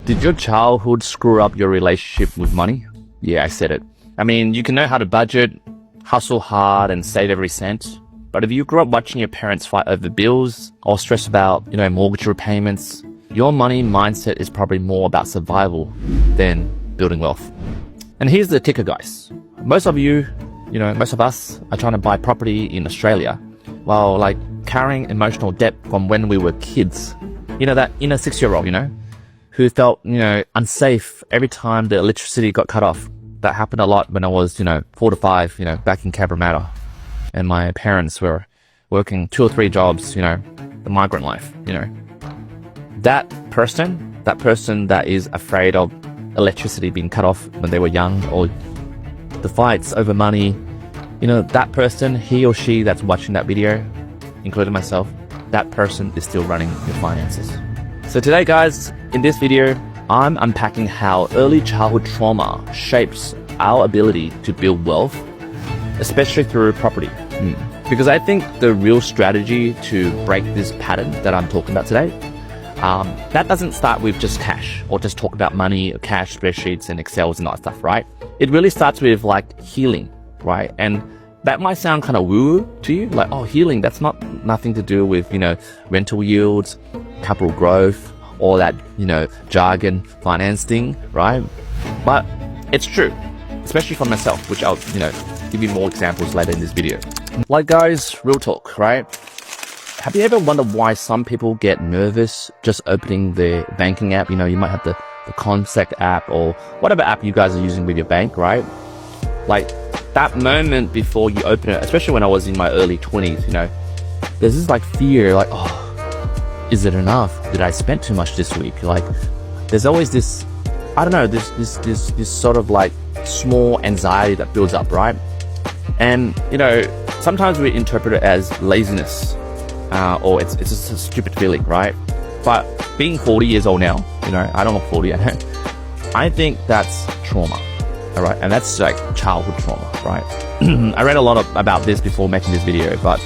Did your childhood screw up your relationship with money? Yeah, I said it. I mean, you can know how to budget, hustle hard, and save every cent. But if you grew up watching your parents fight over bills or stress about, mortgage repayments, your money mindset is probably more about survival than building wealth. And here's the kicker, guys. Most of you, most of us are trying to buy property in Australia while carrying emotional debt from when we were kids. That inner 6-year-old, who felt, unsafe every time the electricity got cut off. That happened a lot when I was, 4 to 5, back in Cabramatta. And my parents were working 2 or 3 jobs, the migrant life, That person that is afraid of electricity being cut off when they were young, or the fights over money, that person, he or she that's watching that video, including myself, that person is still running your finances. So today, guys, in this video, I'm unpacking how early childhood trauma shapes our ability to build wealth, especially through property. Because I think the real strategy to break this pattern that I'm talking about today, that doesn't start with just cash or just talk about money, or cash, spreadsheets, and Excels and all that stuff, right? It really starts with healing, right? And that might sound kind of woo to you, healing, that's nothing to do with, rental yields, capital growth, all that, jargon, finance thing, right? But it's true, especially for myself, which I'll, give you more examples later in this video. Guys, real talk, right? Have you ever wondered why some people get nervous just opening their banking app? You might have the Contact app or whatever app you guys are using with your bank, right? That moment before you open it, especially when I was in my early 20s, there's this fear, is it enough? Did I spend too much this week? There's always this, I don't know, this sort of small anxiety that builds up, right? And, sometimes we interpret it as laziness, or it's just a stupid feeling, right? But being 40 years old now, I don't look 40 yet. I think that's trauma, all right? And that's childhood trauma, right? I read a lot about this before making this video, but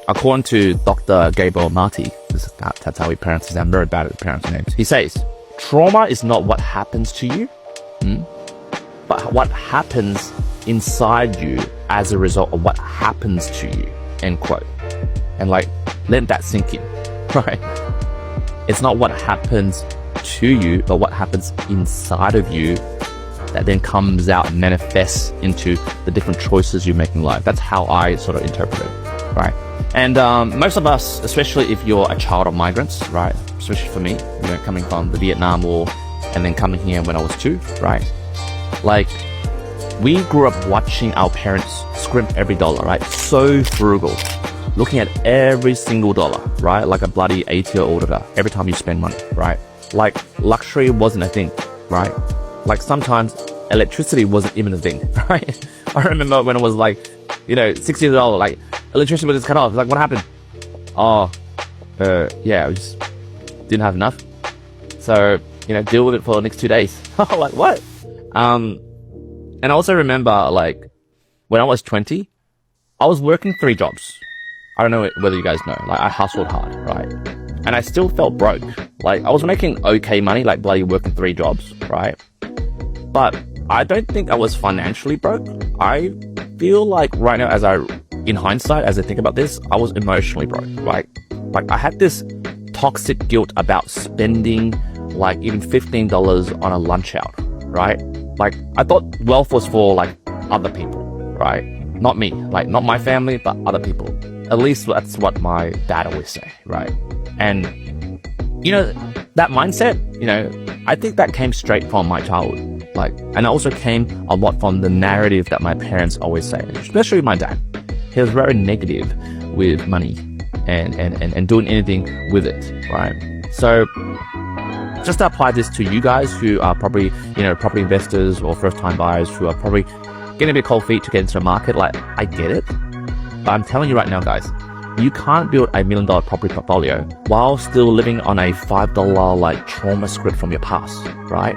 according to Dr. Gabriel Marty, that's how he pronounces it. I'm very bad at pronouncing names. He says, trauma is not what happens to you, but what happens inside you as a result of what happens to you, end quote. And let that sink in, right? It's not what happens to you, but what happens inside of you that then comes out and manifests into the different choices you make in life. That's how I sort of interpret it, right? And most of us, especially if you're a child of migrants, right? Especially for me, coming from the Vietnam War and then coming here when I was 2, right? We grew up watching our parents scrimp every dollar, right? So frugal, looking at every single dollar, right? Like a bloody 80-year-old auditor every time you spend money, right? Luxury wasn't a thing, right? Sometimes electricity wasn't even a thing, right? I remember when it was 6 years old, electricity was just cut off. What happened? Yeah, we just didn't have enough. So, deal with it for the next 2 days. What? And I also remember, when I was 20, I was working 3 jobs. I don't know whether you guys know. I hustled hard, right? And I still felt broke. I was making okay money, bloody working 3 jobs, right? But I don't think I was financially broke. I feel right now, in hindsight, as I think about this, I was emotionally broke, right? I had this toxic guilt about spending, even $15 on a lunch out, right? I thought wealth was for, other people, right? Not me, not my family, but other people. At least that's what my dad always say, right? And, that mindset, I think that came straight from my childhood. And it also came a lot from the narrative that my parents always say, especially my dad. He was very negative with money and doing anything with it, right? So just to apply this to you guys who are probably, property investors or first-time buyers who are probably getting a bit cold feet to get into the market, I get it. But I'm telling you right now, guys, you can't build $1 million property portfolio while still living on a $5 trauma script from your past, right?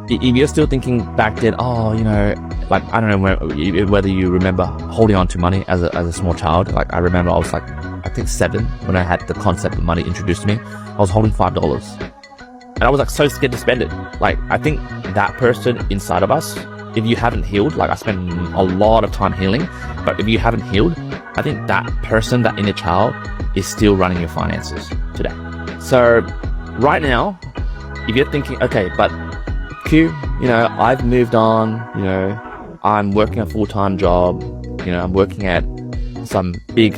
If you're still thinking back then, I don't know whether you remember holding on to money as a small child. I remember I was I think 7 when I had the concept of money introduced to me. I was holding $5. And I was like so scared to spend it. Like, I think that person inside of us, if you haven't healed, like I spent a lot of time healing, but if you haven't healed, I think that person, that inner child, is still running your finances today. So right now, if you're thinking, okay, but Q, I've moved on, I'm working a full-time job, I'm working at some big,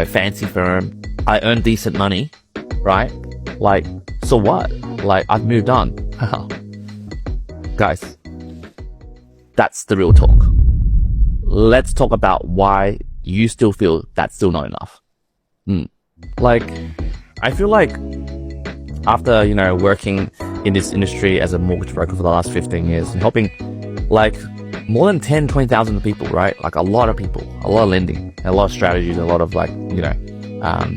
fancy firm, I earn decent money, right? Like, so what? Like, I've moved on. Guys, that's the real talk. Let's talk about why you still feel that's still not enough. Like, I feel like after, working in this industry as a mortgage broker for the last 15 years and helping like more than 10, 20,000 people, right? Like a lot of people, a lot of lending, a lot of strategies, a lot of like,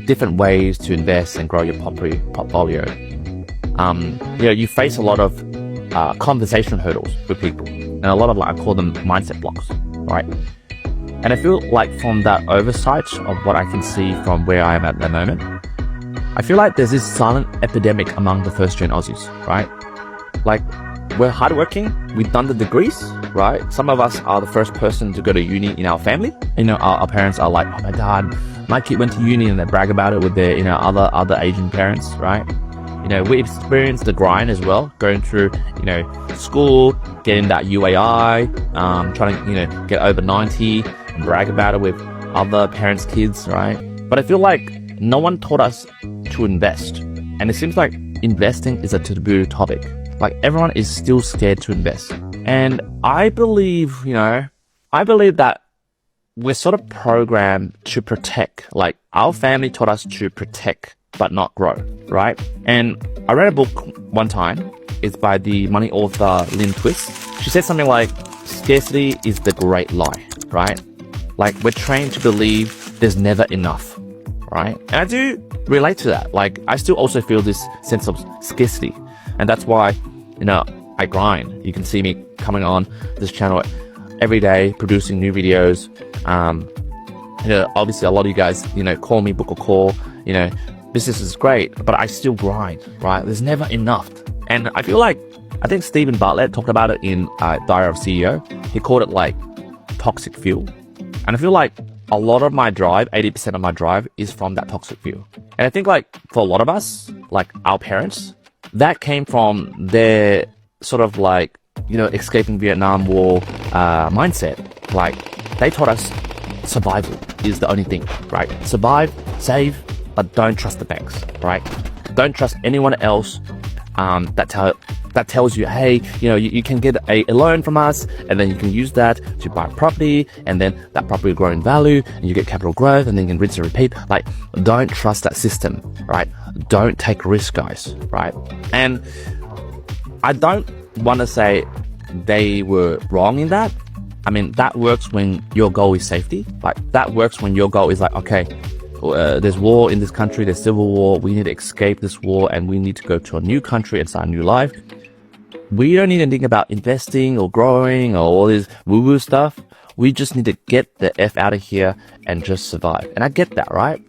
different ways to invest and grow your property portfolio. You face a lot of conversation hurdles with people, and a lot of, like, I call them mindset blocks, right? And I feel like from that oversight of what I can see from where I am at the moment, I feel like there's this silent epidemic among the first-gen Aussies, right? Like, we're hardworking, we've done the degrees, right? Some of us are the first person to go to uni in our family. Our parents are like, oh my God, my kid went to uni, and they brag about it with their, other Asian parents, right? We experienced the grind as well, going through, school, getting that UAI, trying to, get over 90 and brag about it with other parents' kids, right? But I feel like no one taught us to invest. And it seems like investing is a taboo topic. Like, everyone is still scared to invest. And I believe that we're sort of programmed to protect. Like, our family taught us to protect but not grow, right? And I read a book one time. It's by the money author Lynn Twist. She said something like, scarcity is the great lie, right? Like, we're trained to believe there's never enough, right? And I do relate to that. Like, I still also feel this sense of scarcity. And that's why, I grind. You can see me coming on this channel every day, producing new videos. Obviously a lot of you guys, call me, book a call, business is great, but I still grind, right? There's never enough. And I feel like, I think Stephen Bartlett talked about it in Diary of CEO. He called it like toxic fuel. And I feel like a lot of my drive, 80% of my drive, is from that toxic fuel. And I think, like, for a lot of us, like our parents, that came from their sort of like, escaping Vietnam War mindset. Like, they taught us survival is the only thing, right? Survive, save, but don't trust the banks, right? Don't trust anyone else that tells you, hey, you can get a loan from us, and then you can use that to buy a property, and then that property will grow in value, and you get capital growth, and then you can rinse and repeat. Like, don't trust that system, right? Don't take risks, guys, right? And I don't want to say they were wrong in that. I mean, that works when your goal is safety. Like, that works when your goal is like, okay, there's war in this country, there's civil war, we need to escape this war, and we need to go to a new country and start a new life. We don't need to think about investing or growing or all this woo-woo stuff. We just need to get the F out of here and just survive. And I get that, right?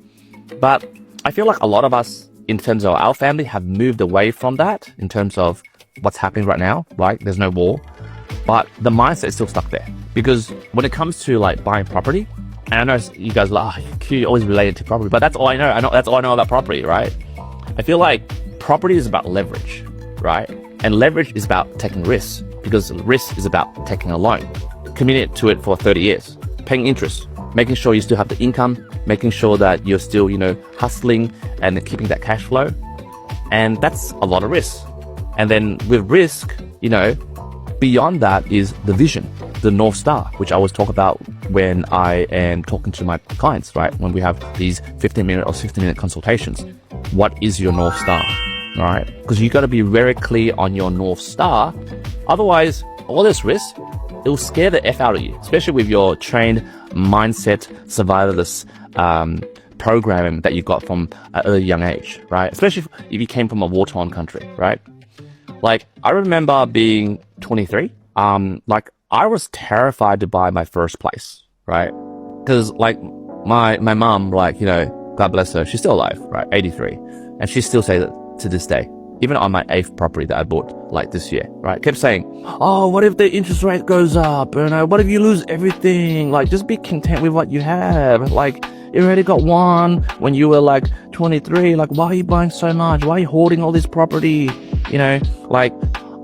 But I feel like a lot of us, in terms of our family, have moved away from that in terms of what's happening right now, right? There's no war. But the mindset is still stuck there. Because when it comes to, like, buying property, and I know you guys are like, you always related to property, but that's all I know. That's all I know about property, right? I feel like property is about leverage, right? And leverage is about taking risks, because risk is about taking a loan, committing to it for 30 years, paying interest, making sure you still have the income, making sure that you're still, hustling and keeping that cash flow. And that's a lot of risk. And then with risk, beyond that is the vision, the North Star, which I always talk about when I am talking to my clients, right? When we have these 15-minute or 60-minute consultations. What is your North Star, all right? Because you got to be very clear on your North Star. Otherwise, all this risk, it will scare the F out of you, especially with your trained mindset, survivalist programming that you got from an early young age, right? Especially if you came from a war-torn country, right? Like, I remember being 23. I was terrified to buy my first place, right? Because, like, my mom, like, God bless her, she's still alive, right? 83. And she still says it to this day. even on my 8th property that I bought like this year, right? Kept saying, oh, what if the interest rate goes up? And what if you lose everything? Like, just be content with what you have. Like, you already got one when you were like 23. Like, why are you buying so much? Why are you hoarding all this property? You know, like,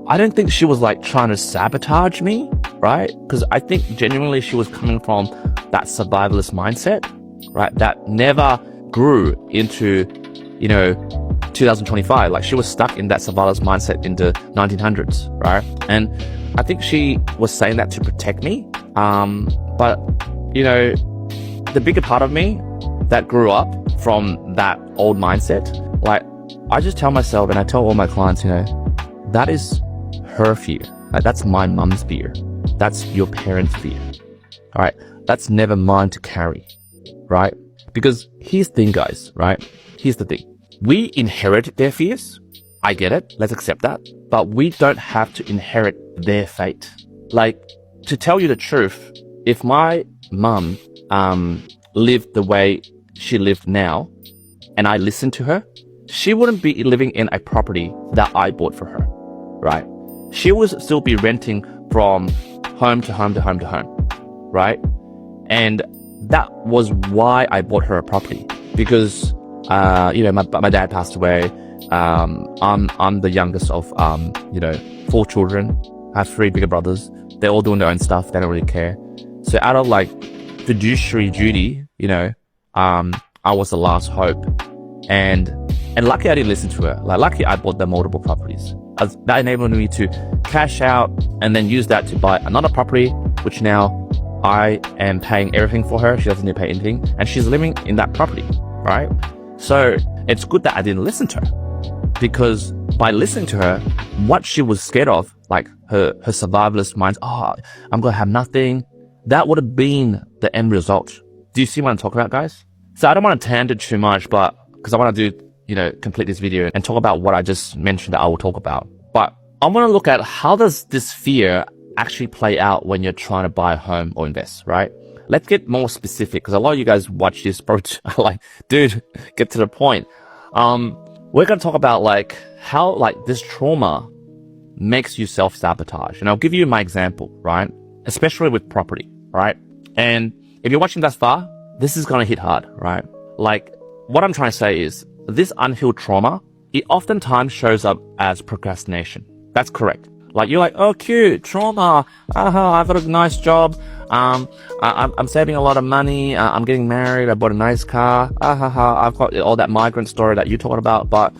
I don't think she was like trying to sabotage me, right? Because I think genuinely she was coming from that survivalist mindset, right? That never grew into, 2025. Like, she was stuck in that survivalist mindset in the 1900s, right? And I think she was saying that to protect me. But, the bigger part of me that grew up from that old mindset, like, I just tell myself, and I tell all my clients, that is her fear. Like, that's my mum's fear. That's your parents' fear. All right. That's never mine to carry, right? Because here's the thing, guys, right? Here's the thing. We inherit their fears. I get it. Let's accept that. But we don't have to inherit their fate. Like, to tell you the truth, if my mum lived the way she lived now, and I listened to her, she wouldn't be living in a property that I bought for her, right? She would still be renting from home to home to home to home, right? And that was why I bought her a property, because my dad passed away. I'm the youngest of 4 children. I have 3 bigger brothers. They're all doing their own stuff. They don't really care. So out of like fiduciary duty, I was the last hope. And lucky I didn't listen to her. Like, lucky I bought the multiple properties. That enabled me to cash out and then use that to buy another property, which now I am paying everything for her. She doesn't need to pay anything, and she's living in that property, right? So it's good that I didn't listen to her, because by listening to her, what she was scared of, like her survivalist mind, I'm going to have nothing, that would have been the end result. Do you see what I'm talking about, guys? So I don't want to tangent too much, but because I want to do, complete this video and talk about what I just mentioned that I will talk about. But I want to look at how does this fear actually play out when you're trying to buy a home or invest, right? Let's get more specific, because a lot of you guys watch this, bro, like, dude, get to the point. We're going to talk about like how like this trauma makes you self-sabotage. And I'll give you my example, right? Especially with property, right? And if you're watching thus far, this is going to hit hard, right? Like, what I'm trying to say is this unhealed trauma, it oftentimes shows up as procrastination. That's correct. Like, you're like, oh, cute, trauma. I've got a nice job. I'm saving a lot of money. I'm getting married. I bought a nice car. I've got all that migrant story that you're talking about. But,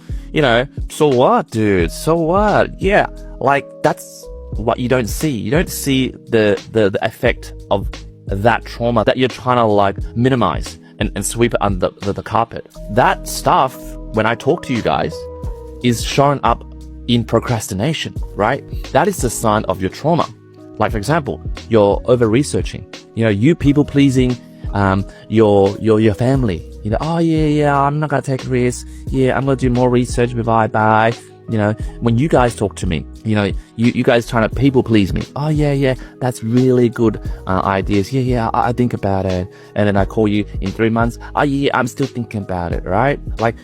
so what, dude? So what? Yeah. Like, that's what you don't see. You don't see the effect of that trauma that you're trying to like minimize and sweep it under the carpet. That stuff, when I talk to you guys, is showing up in procrastination, right? That is the sign of your trauma. Like, for example, you're over-researching, you people-pleasing, your family. I'm not gonna take risks. I'm gonna do more research before I buy. When you guys talk to me, you guys trying to people-please me. That's really good ideas. I think about it. And then I call you in 3 months. I'm still thinking about it, right? Like,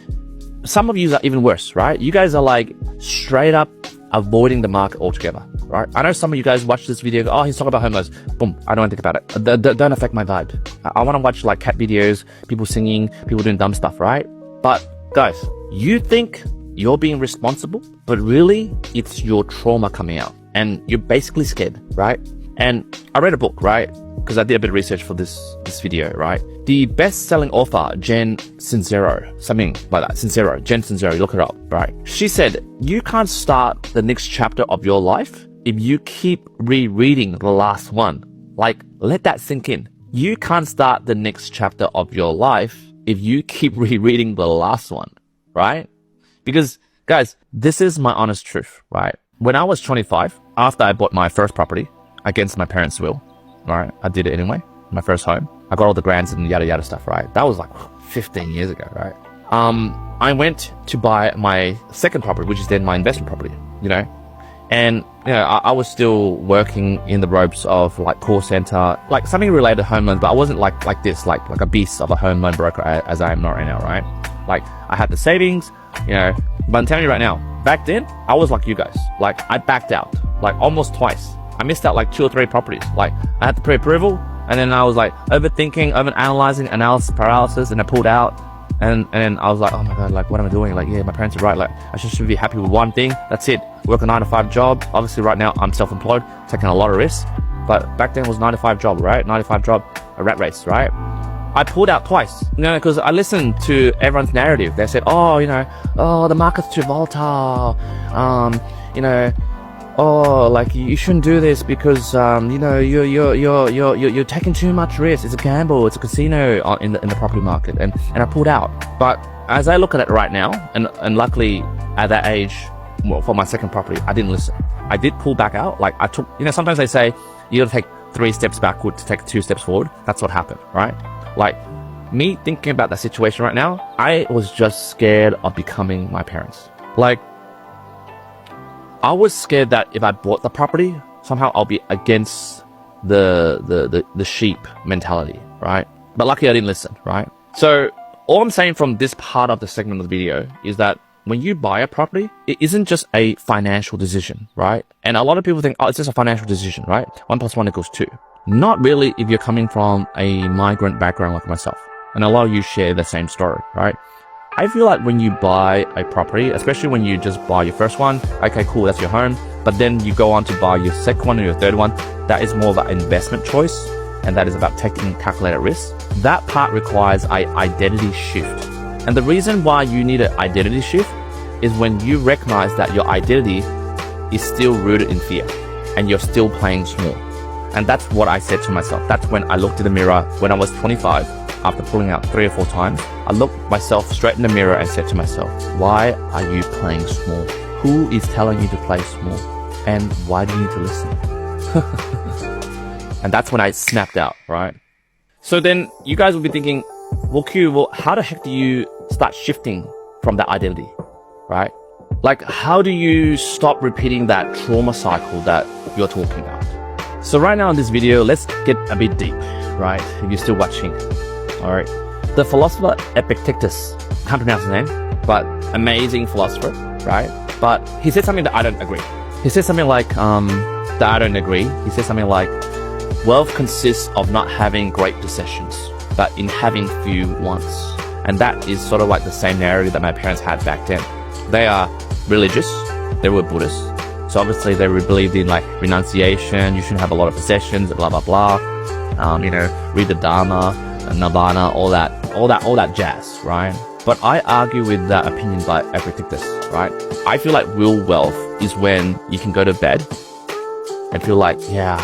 some of you are even worse, right? You guys are like straight up avoiding the market altogether, right? I know some of you guys watch this video, he's talking about homeloans. Boom, I don't want to think about it. Don't affect my vibe. I want to watch like cat videos, people singing, people doing dumb stuff, right? But guys, you think you're being responsible, but really it's your trauma coming out and you're basically scared, right? And I read a book, right? Because I did a bit of research for this video, right? The best-selling author, Jen Sincero, something like that, Jen Sincero, look her up, right? She said, you can't start the next chapter of your life if you keep rereading the last one. Like, let that sink in. You can't start the next chapter of your life if you keep rereading the last one, right? Because, guys, this is my honest truth, right? When I was 25, after I bought my first property, against my parents' will, right? I did it anyway, my first home. I got all the grants and yada yada stuff, right? That was like 15 years ago, right? I went to buy my second property, which is then my investment property, and I was still working in the ropes of like call center, like something related to home loans, but I wasn't like this, like a beast of a home loan broker as I am not right now, right? Like, I had the savings, but I'm telling you right now, back then, I was like you guys. Like, I backed out, like, almost twice. I missed out like 2 or 3 properties. Like, I had the pre-approval, and then I was like overthinking, over-analyzing, analysis paralysis, and I pulled out. And I was like, oh my God, like, what am I doing? Like, yeah, my parents are right. Like, I just should be happy with one thing. That's it. Work a 9-to-5 job. Obviously, right now, I'm self-employed, taking a lot of risks. But back then, it was 9-to-5 job, right? 9-to-5 job, a rat race, right? I pulled out twice, because I listened to everyone's narrative. They said, oh, the market's too volatile. Oh, like, you shouldn't do this because, you're taking too much risk. It's a gamble. It's a casino in the property market. And I pulled out. But as I look at it right now, and luckily at that age, well, for my second property, I didn't listen. I did pull back out. Like, I took, sometimes they say you gotta take 3 steps backward to take 2 steps forward. That's what happened, right? Like, me thinking about that situation right now, I was just scared of becoming my parents. Like, I was scared that if I bought the property, somehow I'll be against the sheep mentality, right? But luckily I didn't listen, right? So all I'm saying from this part of the segment of the video is that when you buy a property, it isn't just a financial decision, right? And a lot of people think, oh, it's just a financial decision, right? 1 + 1 = 2. Not really if you're coming from a migrant background like myself. And a lot of you share the same story, right? I feel like when you buy a property, especially when you just buy your first one, okay, cool, that's your home. But then you go on to buy your second one or your third one, that is more of an investment choice. And that is about taking calculated risks. That part requires an identity shift. And the reason why you need an identity shift is when you recognize that your identity is still rooted in fear and you're still playing small. And that's what I said to myself. That's when I looked in the mirror when I was 25. After pulling out 3 or 4 times, I looked myself straight in the mirror and said to myself, why are you playing small? Who is telling you to play small? And why do you need to listen? And that's when I snapped out, right? So then you guys will be thinking, well, Q, how the heck do you start shifting from that identity, right? Like, how do you stop repeating that trauma cycle that you're talking about? So right now in this video, let's get a bit deep, right? If you're still watching. All right. The philosopher Epictetus, can't pronounce his name, but amazing philosopher, right? But he said something that I don't agree. He said something like, that I don't agree. He said something like, wealth consists of not having great possessions, but in having few wants. And that is sort of like the same narrative that my parents had back then. They are religious. They were Buddhists. So obviously they believed in like renunciation. You shouldn't have a lot of possessions, blah, blah, blah. Read the Dharma, Nirvana, all that jazz, right? But I argue with that opinion by Epictetus, right? I feel like real wealth is when you can go to bed and feel like, yeah,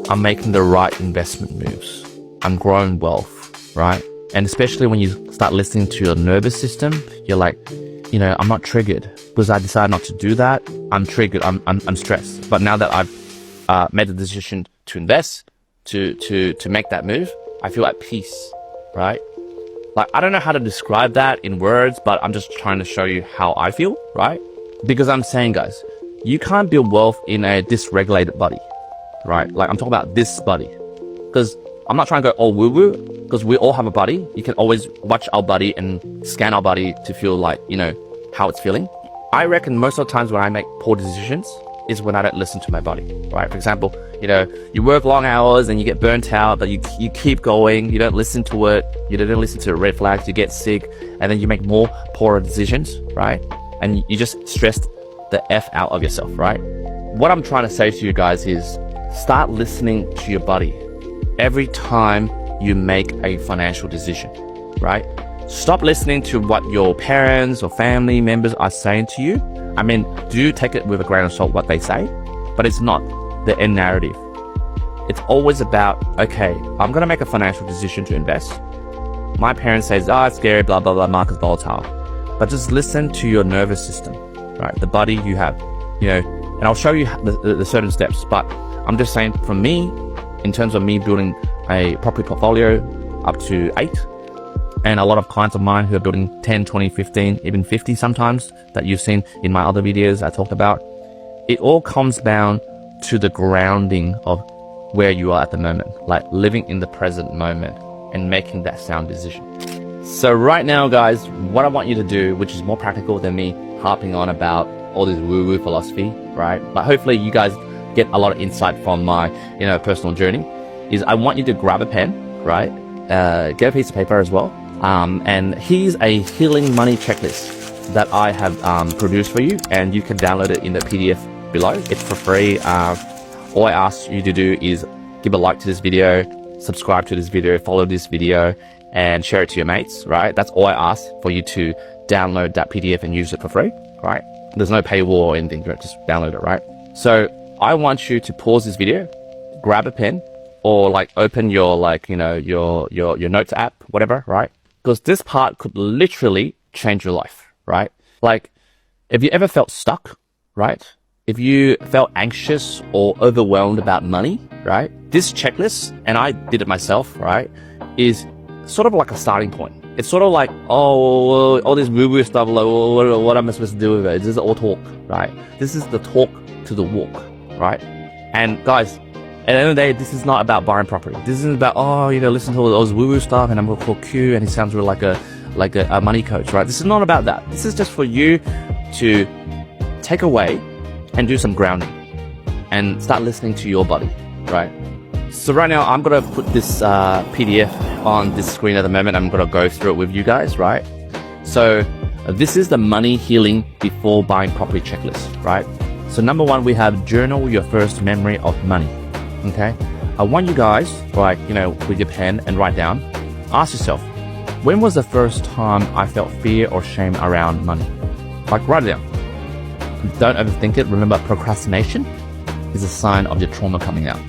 I'm making the right investment moves. I'm growing wealth, right? And especially when you start listening to your nervous system, you're like, I'm not triggered because I decided not to do that. I'm triggered. I'm stressed. But now that I've made the decision to invest, to make that move, I feel at peace, right? Like, I don't know how to describe that in words, but I'm just trying to show you how I feel, right? Because I'm saying, guys, you can't build wealth in a dysregulated body, right? Like, I'm talking about this body. Because I'm not trying to go all woo-woo, because we all have a body. You can always watch our body and scan our body to feel like, how it's feeling. I reckon most of the times when I make poor decisions is when I don't listen to my body, right? For example, you work long hours and you get burnt out, but you keep going. You don't listen to it. You don't listen to the red flags. You get sick, and then you make more poorer decisions, right? And you just stress the F out of yourself, right? What I'm trying to say to you guys is start listening to your body every time you make a financial decision, right? Stop listening to what your parents or family members are saying to you. I mean, do take it with a grain of salt what they say, but it's not the end narrative. It's always about, okay, I'm going to make a financial decision to invest. My parents say, it's scary, blah, blah, blah, market's volatile. But just listen to your nervous system, right? The body you have, and I'll show you the certain steps. But I'm just saying, for me, in terms of me building a property portfolio up to 8, and a lot of clients of mine who are building 10, 20, 15, even 50 sometimes that you've seen in my other videos I talked about, it all comes down to the grounding of where you are at the moment, like living in the present moment and making that sound decision. So right now, guys, what I want you to do, which is more practical than me harping on about all this woo-woo philosophy, right? But hopefully you guys get a lot of insight from my, personal journey. Is I want you to grab a pen, right? Get a piece of paper as well. And here's a healing money checklist that I have produced for you, and you can download it in the PDF below. It's for free. All I ask you to do is give a like to this video, subscribe to this video, follow this video, and share it to your mates, right? That's all I ask for you to download that PDF and use it for free, right? There's no paywall or anything, just download it, right? So I want you to pause this video, grab a pen, or like open your your notes app, whatever, right? Because this part could literally change your life, right? Like, if you ever felt stuck, right? If you felt anxious or overwhelmed about money, right? This checklist, and I did it myself, right? Is sort of like a starting point. It's sort of like, oh, all this woo-woo stuff, like, what am I supposed to do with it? This is all talk, right? This is the talk to the walk, right? And guys, at the end of the day, this is not about buying property. This isn't about, listen to all this woo-woo stuff, and I'm going to call Q, and he sounds really like a money coach, right? This is not about that. This is just for you to take away and do some grounding and start listening to your body, right? So right now, I'm going to put this PDF on this screen at the moment. I'm going to go through it with you guys, right? So this is the money healing before buying property checklist, right? So number one, we have journal your first memory of money, okay? I want you guys, with your pen and write down, ask yourself, when was the first time I felt fear or shame around money? Like, write it down. Don't overthink it. Remember, procrastination is a sign of your trauma coming out.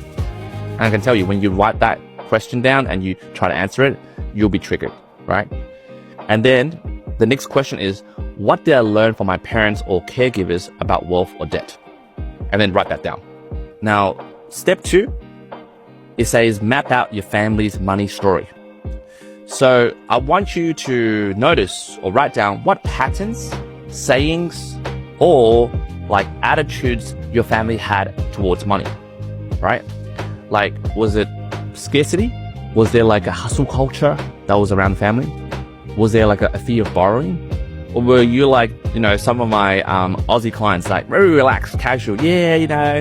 And I can tell you, when you write that question down and you try to answer it, you'll be triggered, right? And then the next question is, what did I learn from my parents or caregivers about wealth or debt? And then write that down. Now, step 2, it says map out your family's money story. So I want you to notice or write down what patterns, sayings, or like attitudes your family had towards money, right? Like, was it scarcity? Was there like a hustle culture that was around the family? Was there like a fear of borrowing? Or were you like, some of my Aussie clients, like very relaxed, casual, it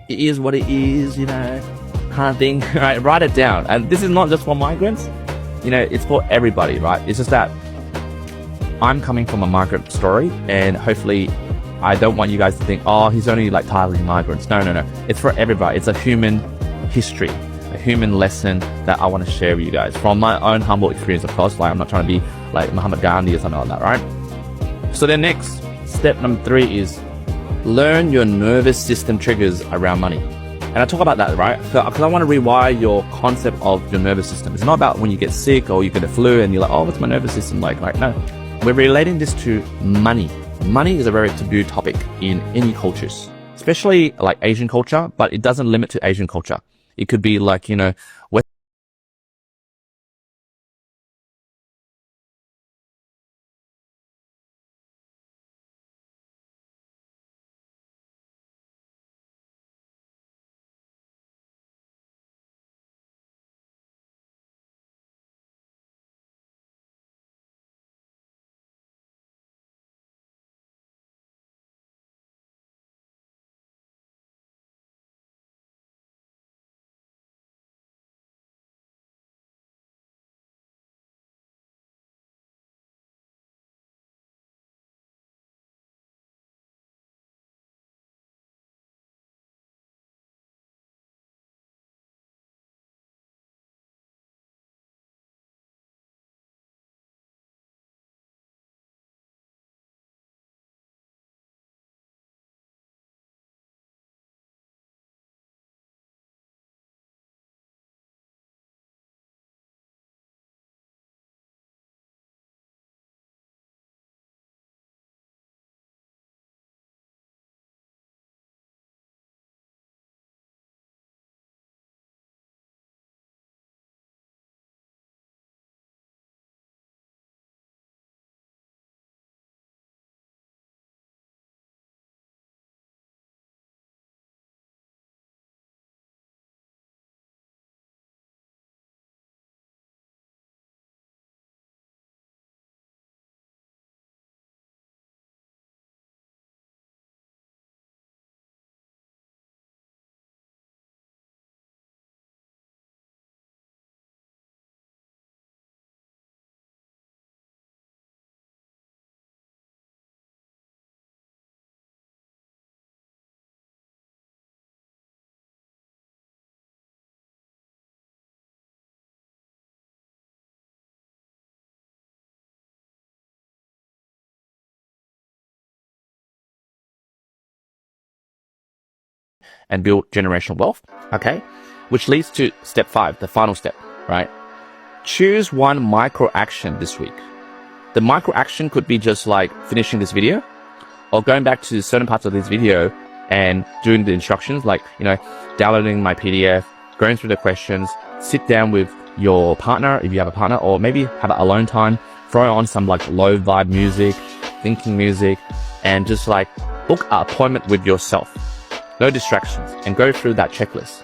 is what it is, kind of thing, right? Write it down. And this is not just for migrants, it's for everybody, right? It's just that I'm coming from a migrant story, and hopefully I don't want you guys to think, oh, he's only like targeting migrants. No. It's for everybody. It's a human history, a human lesson that I want to share with you guys from my own humble experience, of course. Like, I'm not trying to be like Muhammad Gandhi or something like that, right? So then next, step number 3 is learn your nervous system triggers around money. And I talk about that, right? Because I want to rewire your concept of your nervous system. It's not about when you get sick or you get a flu and you're like, oh, what's my nervous system like? Like, no, we're relating this to money. Money is a very taboo topic in any cultures, especially like Asian culture, but it doesn't limit to Asian culture. It could be like, and build generational wealth. Okay. Which leads to step 5, the final step, right? Choose one micro action this week. The micro action could be just like finishing this video or going back to certain parts of this video and doing the instructions, like, downloading my PDF, going through the questions, sit down with your partner if you have a partner, or maybe have alone time, throw on some like low vibe music, thinking music, and just like book an appointment with yourself. No distractions, and go through that checklist.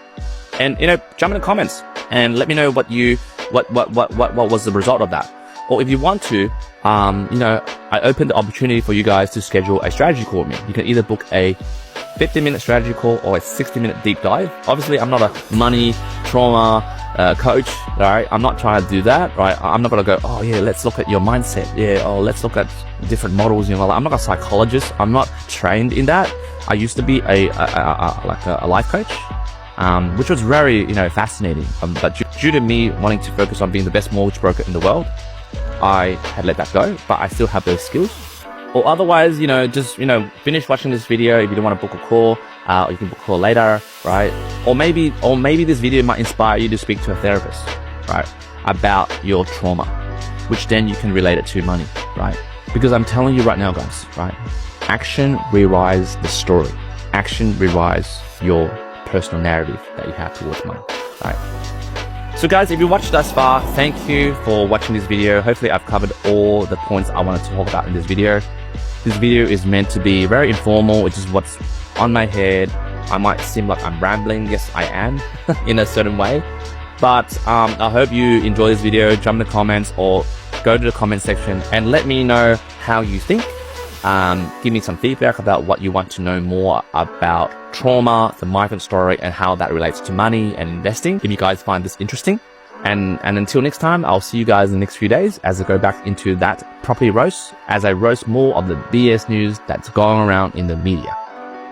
And, jump in the comments and let me know what was the result of that. Or if you want to, I open the opportunity for you guys to schedule a strategy call with me. You can either book a 50-minute strategy call or a 60-minute deep dive. Obviously, I'm not a money trauma coach, right? I'm not trying to do that, right? I'm not going to go, oh yeah, let's look at your mindset. Yeah, or let's look at different models. I'm not a psychologist. I'm not trained in that. I used to be a life coach, which was very, fascinating. But due to me wanting to focus on being the best mortgage broker in the world, I had let that go, but I still have those skills. Or otherwise, just, finish watching this video. If you don't want to book a call, you can book a call later, right? Or maybe this video might inspire you to speak to a therapist, right? About your trauma, which then you can relate it to money, right? Because I'm telling you right now, guys, right? Action rewrites the story. Action rewrites your personal narrative that you have towards money, right? So guys, if you watched thus far, thank you for watching this video. Hopefully I've covered all the points I wanted to talk about in this video. This video is meant to be very informal. It's just what's on my head. I might seem like I'm rambling. Yes, I am in a certain way. But I hope you enjoy this video. Jump in the comments or go to the comment section and let me know how you think. Give me some feedback about what you want to know more about trauma, the migrant story, and how that relates to money and investing. If you guys find this interesting. And until next time, I'll see you guys in the next few days as I go back into that property roast, as I roast more of the BS news that's going around in the media.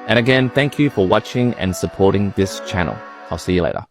And again, thank you for watching and supporting this channel. I'll see you later.